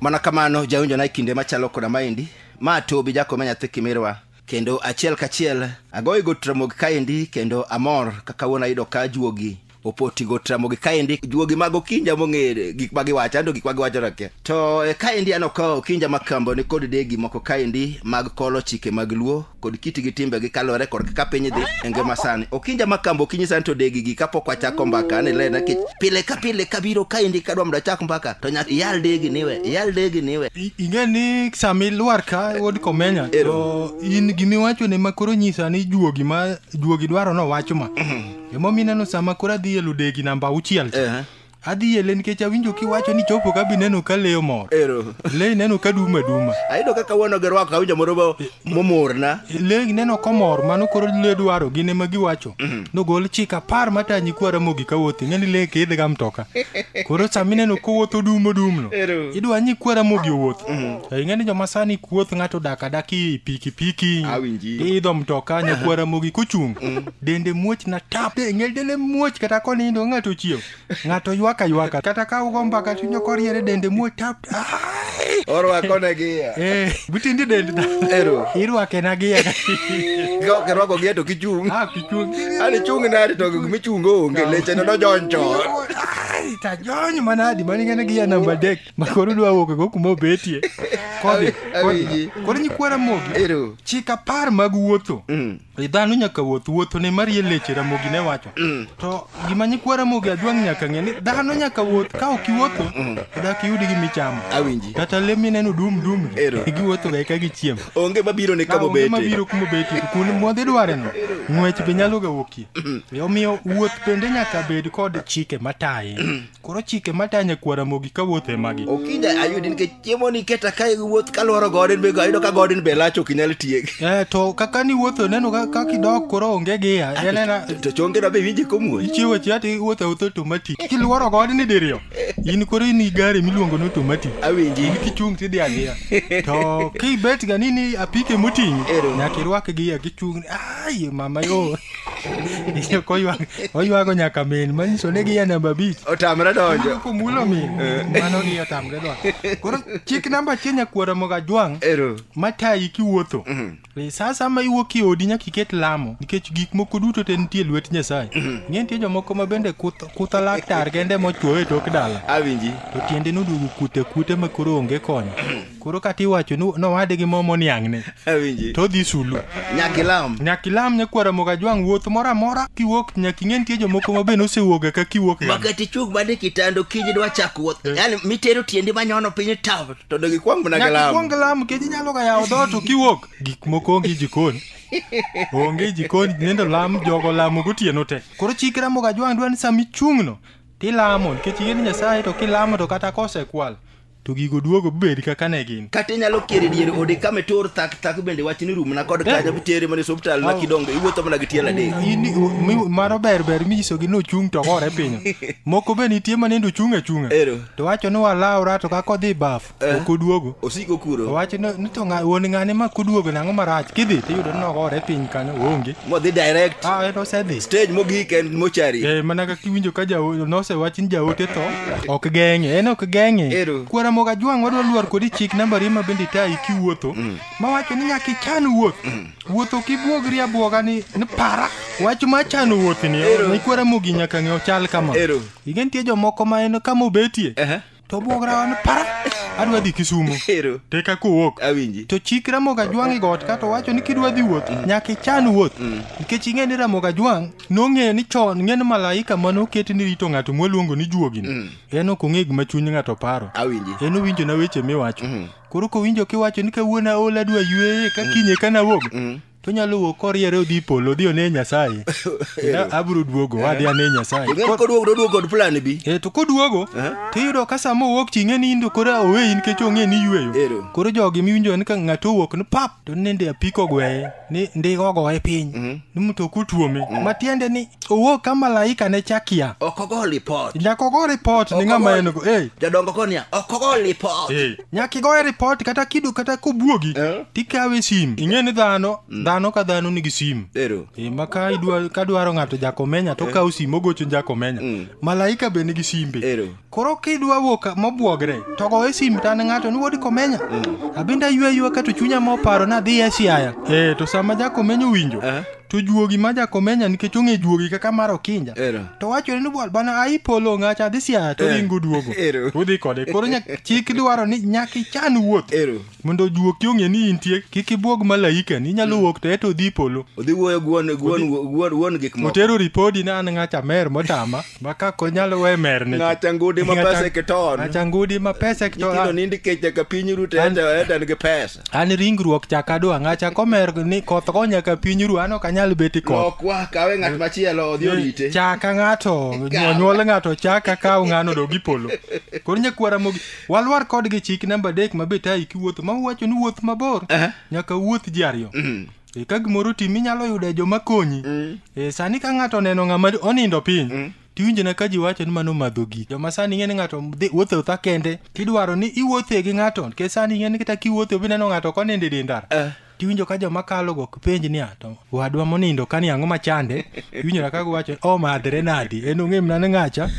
Mana kamano jawinjo na kinde machalo koda maendi ma Tobi Jakome nyathi Kimirwa kendo achiel kachiel agoyo go tramogi kaendi kendo amor kaka wuona yudo ka juogi opoti go tramogi kaendi juogi mag Okinja mong'ere gik magiwacho ando gik magiwacho rake to kaendi ano ka Okinja makambo ni kod degi moko kaendi mag kolo chike mag luo kod kiti gi timbe gi kalore kod kaka piny dhi engema sani Okinja makambo kinyi santo degi gi kapok wachako mbaka ne lena ki pile ka biro kaendi kadwa mda chako mbaka to nyaka yal degi niwe ingeni sami luar ka wod komenya to in gimi wacho ne makoro nyisa ni juogi dwaro no wacho ma emo mineno sama kora dhi e ludegi namba 6 adhi ele nikech awinjo kiwacho ni chopo ka bineno ka leyo mor le neno ka duma aido kaka wono gerwako awinjo moro momorna le neno komor mano koro le dwaro gine ma giwacho no gol chika par matanyi kwara mogi ka wuothi ngeni le kidhe ga mtoka koro samineno ko wuotho dumno idwa nyi kwara mogi wuoth ngeni joma sani kuoth ngato daki piki idho mtoka nya kwara mogi kuchung dende muoch na tap ngedele muoch kata konindo ngato chiew ngato ywaka kata ka ugomba kata tinyo koriere dende muoch tap orwa konegi butindi dende irwake na gia ke rwako gia to kichung ani chung nadi to gimichungo onge leche no joncho ta jonyo manadi mani ngene gia namba dek makoro dwa wuok go kuma betie kodi nyikwara mogi chika par mag wuotho dhano nyaka wuotho ne marie leche ramogi ne wacho to gima nyikwara mogi adwang nyaka ngeni dhano nyaka wuoth ka ok iwuotho dak yudi gi michamo kata lemi neno dum giwuotho ga ka gichiem onge mabiro ne kamo beti mabiro kuma beti kun modhi dware no ngwech be nyalo ga wokie omiyo wuoth bende nyaka bed kod chike mataye koro chike matanya kwara mogi ka wuothe magi Okinja ayudi nikech chiemo ni keta ka wuoth kalworo godin be ayudo ka godin be lacho kinyal tiek to kaka ni wuotho neno ka kidok koro onge gia yenena to chonge na be winje komuoch ichiwo chati wuotho automatic kilworo godin diriyo in koro ni gari miluongo no automatic awinji kichung tidhi agia to kibet ga nini apike motingi nyaka irwake gi kichung ai mama yo oywago nyaka men manyiso ne gi ya namba 5 otamre donjo ko mulo min mano gi otamre donjo koro chik namba 1 nyakwara moga jwang matayi kiwuotho sasa ma iwuoki odi nyaka iket lamo nikech gik moko duto te nitie lwet Nyasaye nitie jomoko ma bende kutha laktar gende mochuoe tok dala awinji to tiende nudugo kute ma koro onge konyo koro kati wacho no wade gi momo niang'ne awinji to dhi sulu nyakilam nyakwara moga jwang wuoth mora kiwuok nyaki ng'en tie jomoko ma bende osewuoga ka kiwuok makati chuk bade kitando kiji dwa chako wuoth yani mitero tiende manyono piny taw to dogi kwang lam keji nyalo ga yawo dho to kiwuok gik moko onge jikon nendo lam jogo lamo gotieno te koro chikra moga jwang dwani sami chungno tilamo nikech igeni Nyasaye to kilamo to kata kose kwal to gigo duogo bed kaka ne gin kata nyalo kere diere ode kame tor tak bende wachni rumna kod kaja bitere mane hospital ma kidongo iwuotho mana gi tiela adek maro ber miso gi no chung to gore piny moko be nitie manendo chunga to wacho no walawra to kako dhi baf koduogo osiko kuro wacho no to won ngane ma koduogo nango marach kidhi tiyudo no gore piny kanyo onge modhi direct no sedhi stage mogik en mochari mana ka kiwinjo ka no se wachin jaote to ok geng'e kwara moga jwang wadwa luar kodi chik namba 2 ma bende tayi kiwuotho ma wacho ni nyaka chan wuotho kibuogri abwoga ni para wacho ma chano wuoth ni kwara mogi nyaka ng'e ochal kama igen tie jomoko ma en kama obetie to buogra wan para adwa dhi Kisumu teka kowuok awinji to chik Ramogi Ajwang got ka to wacho ni kidwa dhi wuoth nyaka chan wuoth nikech ing'e ni Ramogi Ajwang nong'e ni chon ng'en malaika mano keti ni rito ng'ato mwaluongo ni juogini en ok ong'e gima chuny ng'ato paro awinji en owinjo na weche miwacho koro kowinjo kiwacho ni kawuono aola dwa yueye ka kinye kana wuog to nyalo wuok koriere odhi polo odhi one Nyasaye abro duogo wadhi ane Nyasaye koduogo kod plan bi to koduogo tiyudo ka sama owuok ching'e ni indo koro oweyi nikech ong'e ni yweyo koro jogi miwinjo ni ka ng'ato owuok ni pap to nende apiko gweye ni ndigo ogoye piny ni mtoku tuome matiende ni owuok ka malaika ne chakia okogo report nyaka ogo report ni ng'ama en go jadongo konia okogo report nyaka igoye report kata kido kata kobuogi tikawe sim ing'e ni dhano dhano ka dhano nigi simu. Ero. Ma ka dwaro ng'ato Jakomenya to kawo simu ogocho Jakomenya. Malaika be nigi simbe. Ero. Koro kidwa wuok mobuogre to goye simu tane ng'ato ni wuodi Komenya. Abinda ywa ka to chunya moparo na dhi Siaya. To sama Jakomenya winjo. To juogi ma Jakomenya nikech ong'e juogi kaka mar Okinja. To wacho ni bwana bana ai polo ng'acha dhi Siaya to ringo duogo. Udhi kode. Koro chik dwaro ni nyaka ichan wuoth. Mondo juogi ong'e ni intie kik ibuog malaika ni nyalo wuok to dhi polo. Odhi wuoyo guon gik moko. Otero ripodi na an ng'acha mer motama maka ko nyalo we mer ne. Ng'acha ngudi ma pesa keton. Ng'acha ngudi ma pesa keton. Kino nindi kecha ka piny ru enda nigi pesa. An ringruok chaka dwa ng'acha komer ni koth ko nyaka piny ru an ok anyal beti koth. Okwa kawe ng'at machielo odhi orite. Chaka ng'ato nyuol ng'ato chaka kaw ng'ano do gipolo. Koro nyakwara mogi walwar kodgi chik namba 3 mabeta ikiwuotho ma wacho ni wuoth mabor nyaka wuoth ji ariyo. Ka gimoro timi nyalo yudo joma konyi. Sani ka ng'ato neno ng'ama onindo piny tiwinjo na ka ji wacho ni mano madho gik. Joma sani ng'eni ng'ato wuotho ta kende kidwaro ni iwuothe gi ng'ato ke sani ng'eni kata kiwuotho bineno ng'ato konende dindar. Tiwinjo ka joma kalo go penj ni ato wadwa monindo kani ang'o machande. Tiwinjo na ka wacho o madre nadi en ong'e mna ng'acha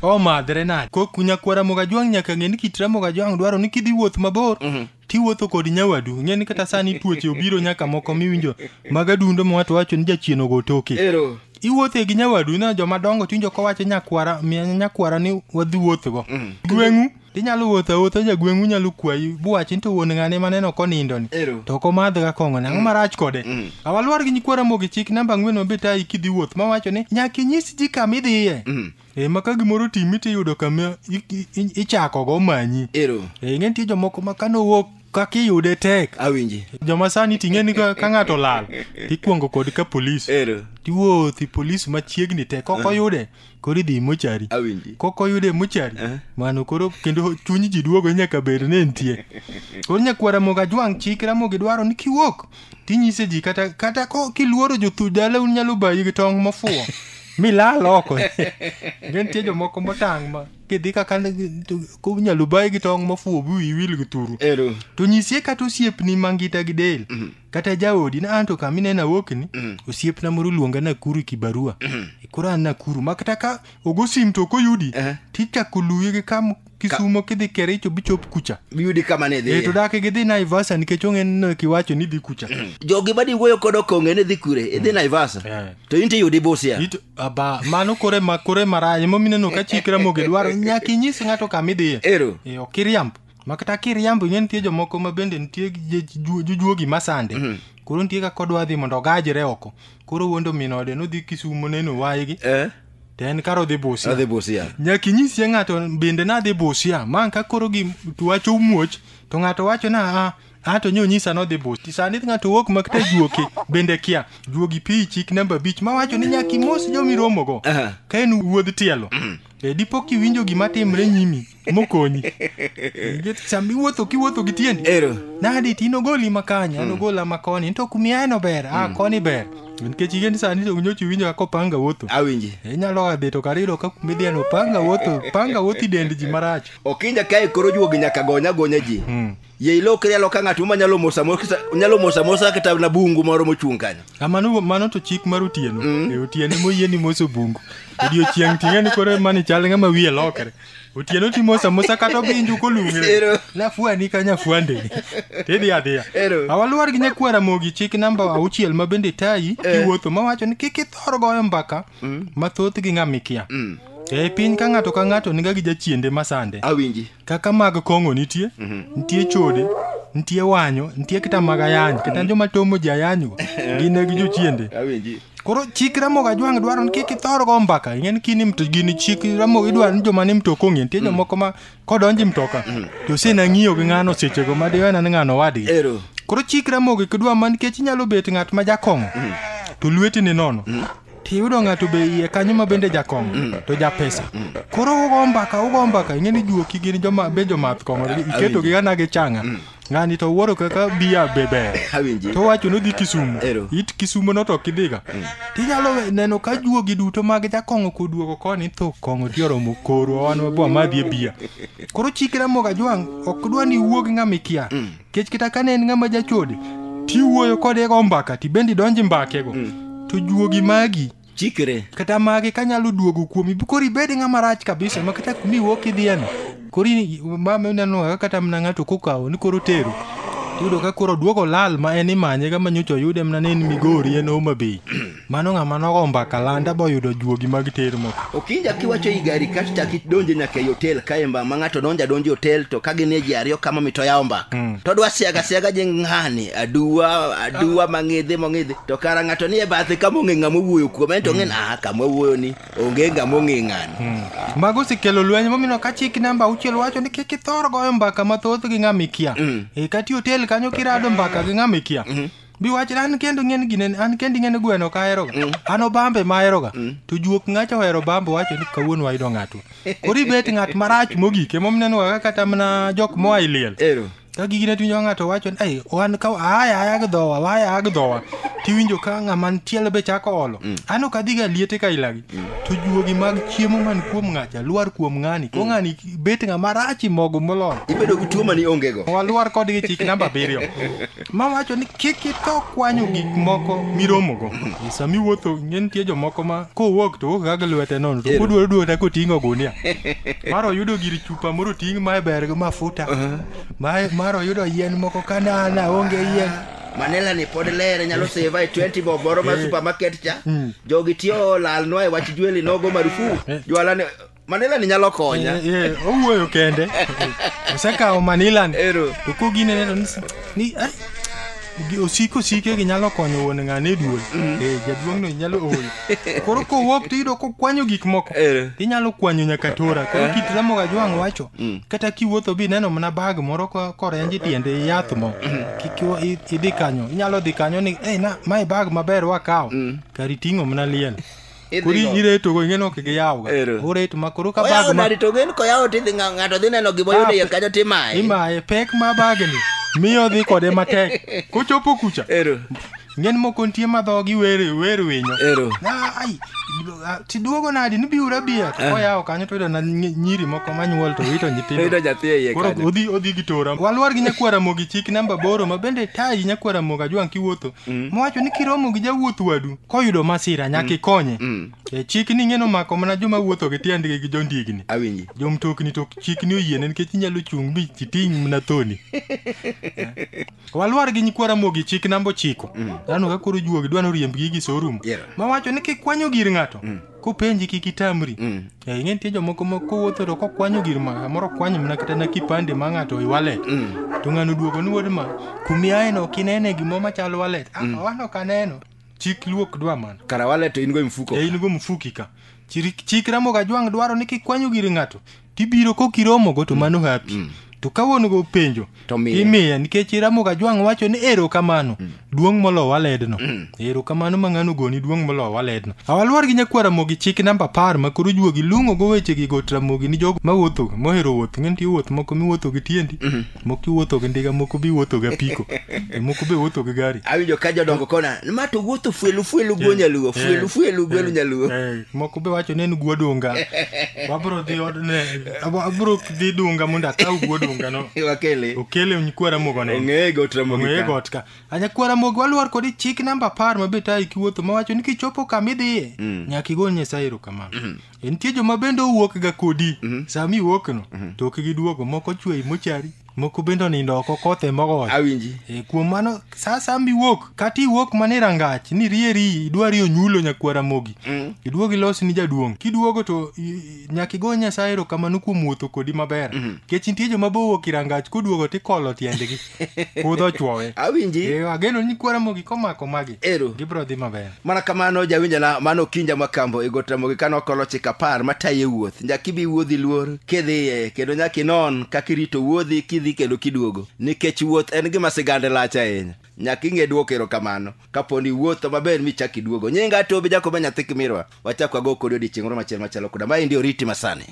o madre nadi. Ko kunya kwara moga jwang nyaka ng'eni kitra moga jwang dwaro ni kidhi wuoth mabor. Tiwuotho kod nyawadu ng'eni kata sani tuoche obiro nyaka moko miwinjo magadundo mwato wacho ni jachieno go toke. Iwuothe gi nyawadu na joma dongo tiwinjo ko wacho nyakwara ni wadhi wuothgo. Gweng'u tinyalo wuotho jagweng'u nyalo kwayi buwachi to wuon ng'ane maneno konindo ni to ko madh ga kong'o nang'o marach kode. Awalwar gi nyikwara mogi chik namba 4 mabeta ikidhi wuoth ma wacho ni nyaka inyis ji kama idhiye. Maka gimoro timi tiyudo kama ichako go manyi. Ng'eni tie jomoko makano wuok kaki yude tek. Awinji. Joma sani ting'eni ka ng'ato lal tikuongo kod ka polis. Tiwuothi polis machiegni tek koko yude koro idhi mochari. Awinji. Koko yude mochari. Mano koro kendo chuny ji duogo nyaka bed ne nitie. Koro nyakwara moga jwang chikra mogi dwaro ni kiwuok tinyise ji kata ko kiluoro jothudala unyalo bayi gi tong' mofuo. Milal oko. Gentie jomoko motang' ma kidhi kaka ko nyalo bayi gi tong' mofuo bu iwil gi turu. To nyisie kata osiepni mangita gi del. Kata jaodi na anto kaminena wokni osiepna moro luonga Nakuru Kibarua. Koro an Nakuru makata ka ogo sim to koyudi tichako luwe gi kam Kisumo kidhi Kericho bichop kucha. Biyudi kama ne dhi. To dake gidhi Naivasha nikech ong'en kiwacho ni dhi kucha. Jogi badi wuoyo kod okong'e ni dhi kure, idhi Naivasha. To inti yudi Busia. Aba mano kore maranye momineno ka chikra mogi dwaro nyaka inyis ng'ato kama idhiye. Okiriamb. Makata kiriambo ng'en tie jomoko ma bende nitie jujuogi masande. Koro nitie ka kodwa dhi mondo gajre oko. Koro wuondo minode no dhi Kisumo neno waygi. Ten karo dhi Busia. Adhi Busia. Nyaka inyis ng'ato bende na dhi Busia. Man ka koro gi wacho muoch to ng'ato wacho na to nyonyisa no dhi Busia. Sani ng'ato wuok makata juoki bende kia. Juogi pi chik namba 5 ma wacho ni nyaka imos jomiromo go. Ka en wuodh tielo. Dipo kiwinjo gima timre nyimi mokonyi. Sami wuotho kiwuotho gi tiendi. Nadi tino goli makanya, no gola makoni to kumiano ber. Koni ber. Nikech igen sani to nyochi winjo kako panga wuotho. Awinji. Nyalo adhi to karido ka kumidhiano panga wuothi dend ji marach. Okinja kae koro juogi nyaka gonya ji. Ye ilokri aloka ng'ato manyalo mosa kata na bungu moro mochung' kanyo. Mano to chik mar otieno. Otieno moyieni moso bungu. Odiochieng' ting'eni koro mani chal ng'ama wiye lokre. Otieno timosa kata binju kolungre. Nafuani ka nyafuande. Tedhi adhiya. Awalwar gi nyakwara mogi chik namba 6 ma bende tayi kiwuotho ma wacho ni kik ithor goyo mbaka mathoth gi ng'amikia. Piny ka ng'ato niga gi jachiende masande. Awinji. Kaka mag kong'o nitie chode, nitie wanyo, nitie kata mag ayany, kata joma tomo jayanyo gin gi jochiende. Awinji. Koro chikra moga jwang dwaro ni kik ithor go mbaka. Ng'eni kini gini chikra moga idwaro ni joma ni mtoko ng'ien. Nitie jomoko ma kodonji mtoka to sena ng'iyo gi ng'ano sechego ma diwena ni ng'ano wadgi. Koro chikra moga kidwa man nikech inyalo bet ng'at ma jakong'o to lweti ni nono. Tiyudo ng'ato be iye kanyo ma bende jakong'o to japesa. Koro ugo mbaka ing'eni juoki gin joma bejo math kong'o iketo gi gana gi chang'a. Ng'ani to wuoro kaka biya bebe. To wacho no dhi Kisumo. It Kisumo no to kidhiga. Tinyalo neno ka juogi duto mag jakong'o koduogo koni to kong'o tioromo koro wan wabwa madhi biya. Koro chikra moga jwang ok dwa ni wuog ng'amikia. Kech kita kane en ng'ama jachode tiwuoyo kode go mbaka tibendi donji mbake go to juogi magi chikre kata magi kanyalo duogo kuomi kori bedi ng'ama rach kabisa ma kata kumi wuok idhieno kori mama neno kata mna ng'ato kokawo ni koro tero yudo ka koro duogo lal ma en imanye ga manyocho yude mna nen Migori en Homa Bay mano ng'ama nogo mbaka landa bo yudo juogi mag ter moko okinja kiwacho igari kata chaki donje nyaka e hotel kaemba ma ng'ato donje hotel to ka gin ji ariyo kama mito yawo mbaka to dwa siaga je ng'ani aduwa mang'idhi to kara ng'ato ni e bathe kama ong'e ng'ama wuoyo kuom en to ng'en kama wuoyo ni onge ng'ama ong'e ng'ani mago sikelo lweny momino ka chik namba 6 wacho ni kik ithor goyo mbaka mathoth gi ng'ama ikia kati hotel kanyo kirado mbaka gi ng'ama ikia bi wach an kendo ng'en gine an kendi ng'en gweno ka heroga an obambe ma heroga to juok ng'acho hero bambo wacho ni kawuono wayudo ng'ato kori bet ng'at marach mogike momneno kata mna jok moa iliel ka gigine twinjo ng'ato wacho ni wan ka aya gdhowa tiwinjo ka ng'ama tiel be chako olo ano kadhiga liete ka ilagi to juogi mag chiemo man kuom ng'acha luar kuom ng'ani ko ng'ani bet ng'ama rach mogo molon ibedo gi tuo mani ongego waluar kodgi chik namba 7 ma wacho ni kik ito kwanyo gik moko miromogo sami wuotho ng'en tie jomoko ma kowuok to wuok ga lwete nono to kodwaro duota koting'o gunia maro yudo gir chupa moro ting' ma ber gi mafuta maro yudo yien moko kanana onge yien Manila ni pod lere nyalo save 20 boboro ma supermarket cha jogi tiyo lal noe wach jweli nogo marufu jwala ne Manila ni nyalo konya owuoyo kende osekawo Manila to kogine neno ni osiko gi nyalo konyo wuon ng'ane duol jaduong' no nyalo ol koro kowuok to yudo kokwanyo gik moko inyalo kwanyo nyaka tora koro kit Ramogi Ajwang' wacho kata kiwuotho bi neno mana bag moro korenji tiende yath mo kik idhi kanyo inyalo dhi kanyo ni na mai bag maber wakawo kari ting'o mana liel kuri ireto go ng'eno kik yaw ga oreto makoro ka bag ma to ng'en ko yaw tidhi ng'ato dhi neno gimo yudo ya kanyo timaye pek ma bag ni miyo dhi kode matek kochopo kucha ng'en moko ntie madhogi wer winyo tiduogo nadi ni biura bia koyawo kanyo to na nyiri moko manyuol to wito nyithindo koro odhi gi tora waluor gi nyakwara Ramogi chik namba 8 ma bende tayi nyakwara Ramogi Ajwang' kiwuotho mowacho ni kiromo gi jawuoth wadu koyudo masira nyaka ikonye chik ni ng'eno mako mana joma wuotho gi tiendgi gi jondigni awinji jomtokni to chik ni oyiene nikech inyalo chung bi titing' na thoni waluor gi nyakwara Ramogi chik namba 9 dhano ka koro juogi dwano riembgi gi sorum ma wacho ni kikwanyo gir ng'ato kopenji kik itamri ng'en tie jomoko kowuotho to kokwanyo gir moro kwanyo mana kata na kipande ma ng'ato i wallet to ng'ano duogo ni wuod ma kumiaye no kinene gimo machalo wallet wano kaneno chik luok dwa man kara wallet to in go mfuko in go mfuki ka chik Ramogi Ajwang' dwaro ni kikwanyo gir ng'ato tibiro kokiromo go to mano happy to kawuono go penjo imiya nikech Ramogi Ajwang' wacho ni erokamano duong' molo waledno erokamano mang'ano goni duong' molo waledno awaluor gi nyakwara Ramogi chik namba 10 ma koro juogi lungo go weche gi got Ramogi ni jogo mawuotho mohero wuoth ng'en ti wuoth moko miwuotho gi tiendi moko wuotho gi ndiga moko bi wuotho gi apiko moko be wuotho gi gari awinjo ka jodongo kona ma to wuotho fuelu nyaluo fuelu gwelo nyaluo moko be wacho ni en guodunga wabro dhi odne abro dhi dunga mondo akaw guodunga no okele nyakwara Ramogi ne ng'e got Ramogi ka nyakwara Ramogi waluor kodi chik namba 10 ma beta ikiwuotho ma wacho ni kichopo kama idhiye nyaka igol Nyasaye erokamano entie joma bende wuok ga kodi sami wuokno to ok giduogo moko chwei mochari moko bendo nindo oko kothe mogo awinji kuom mano sasa miwuok kati wuok mane rangach ni rieri idwari onyulo nyakwara Ramogi iduogi los ni jaduong' kiduogo to nyaki go Nyasaye erokamano kuom wuotho kodi maber kech nitie joma bo wuok irangach koduogo tikolo tiendegi kudho chwowe awinji ageno ni nyakwara Ramogi komako magi gibro dhi maber mana kamano jawinjana mano kinja makambo got Ramogi kano kolo chik 10 mataye wuoth nyaki bi wuodhi luor kedhiye kendo nyaki non kakirito wuodhi kidhi kendo kiduogo nikech wuoth en gima sigande lach ahinya nyaka ing'e duoko erokamano kaponi wuotho maber michaki duogo nyinga Tobi Jacob nyathi Kimirwa wachako go kodi odiochieng' moro machielo machalo koda ma ndio riti masani